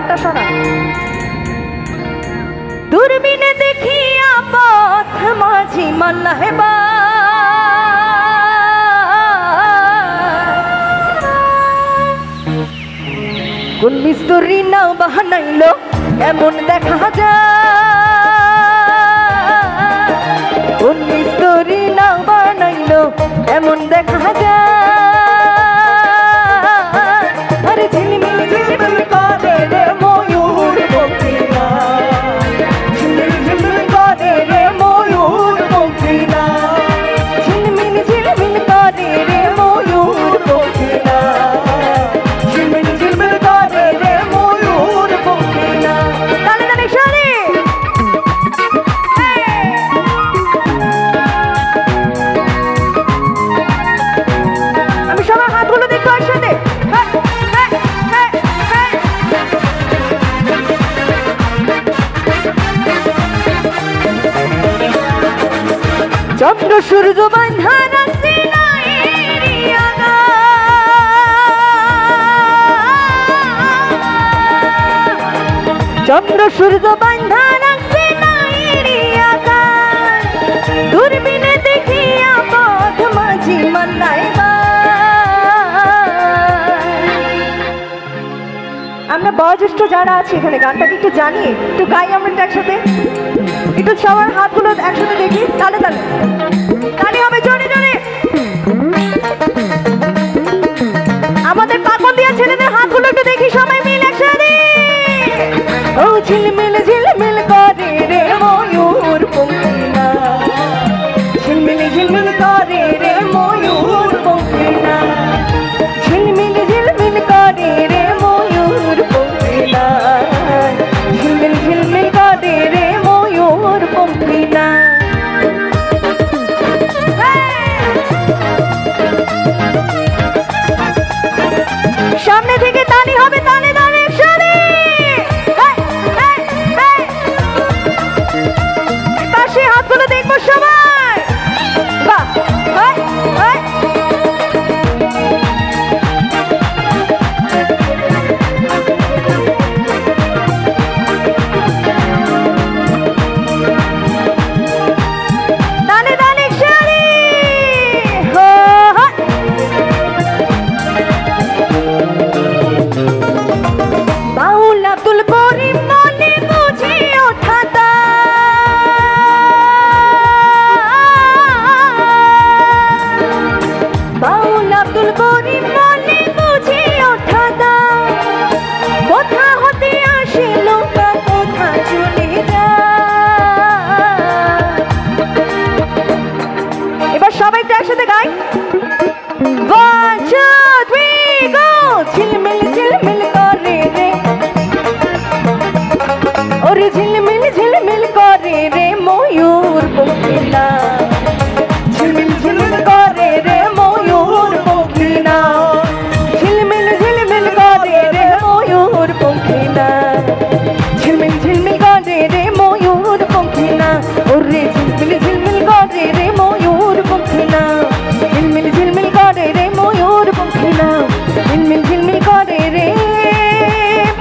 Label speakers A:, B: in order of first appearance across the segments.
A: গানটা শোনা। দূরবীনে দেখিয়া পথ মাঝি মাল্লাহেবা কোন মিস্ত্রি নাও বানাইলো এমন দেখা যায়, কোন মিস্ত্রি নাও বানাইলো এমন দেখা যায়। আরে ঝিলমিল ঝিলমিল করে রে ময়ূর পক্ষীরা, ঝিলমিল ঝিলমিল করে রে ময়ূর পক্ষীরা, ঝিলমিল ঝিলমিল করে রে ময়ূর পক্ষীরা, ঝিলমিল ঝিলমিল করে রে ময়ূর পক্ষীরা। তালে তালে সারে আমি সবার হাতগুলো দেখবো একসাথে। চন্দ্র সূর্য বাঁধা রাখছে নাইরি আগা, চন্দ্র সূর্য বাঁধা রাখছে নাইরি আগা, দূরবীনে দেখিয়া পথ মাঝি মাল্লাহেবা। আমরা বয়োজ্যেষ্ঠ যারা আছি এখানে গানটাকে একটু জানিয়ে একটু গাই আমরা একসাথে, একটু সবার হাতগুলো একসাথে দেখি। তালে তালে তালে হবে জোরে জোরে। আমাদের পাগল দিয়া ছেলেদের হাতগুলো একটু দেখি সবাই মিলে একসাথে। ও ঝিলমিল ঝিলমিল করে রে ময়ূর পক্ষীরা, ঝিলমিল ঝিলমিল করে রে ময়ূর পক্ষীরা, ঝিলমিল ঝিলমিল করে রে ময়ূর পক্ষীরা, ঝিলমিল ঝিলমিল করে রে ময়ূর পক্ষীরা। সামনে থেকে তালি হবে, তালে তালে একসাথে। পাশে হাতগুলো দেখবো সবাই। বাহ তালে তালে একসাথে। বাউল আব্দুল করিম মনে বুঝে ওঠা দায়, বাউল আব্দুল করিম মনে বুঝে ওঠা দায়, কোথা হতে আসে নৌকা কোথা চলে যায়। এবার সবাই তো একসাথে গাই। 1 2 3 গো। ঝিলমিল ঝিলমিল করে রে, ওরে ঝিলমিল ঝিলমিল করে রে ময়ূর পক্ষীরা, ঝিলমিল ঝিলমিল করে রে ময়ূর পক্ষীরা, ঝিলমিল ঝিলমিল করে রে ময়ূর পক্ষীরা, ঝিলমিল ঝিলমিল করে রে ময়ূর পক্ষীরা, ওরে ঝিলমিল ঝিলমিল করে রে ময়ূর পক্ষীরা, ঝিলমিল ঝিলমিল করে রে ময়ূর পক্ষীরা, ঝিলমিল ঝিলমিল করে রে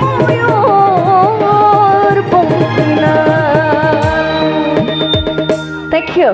A: ময়ূর পক্ষীরা। Thank you.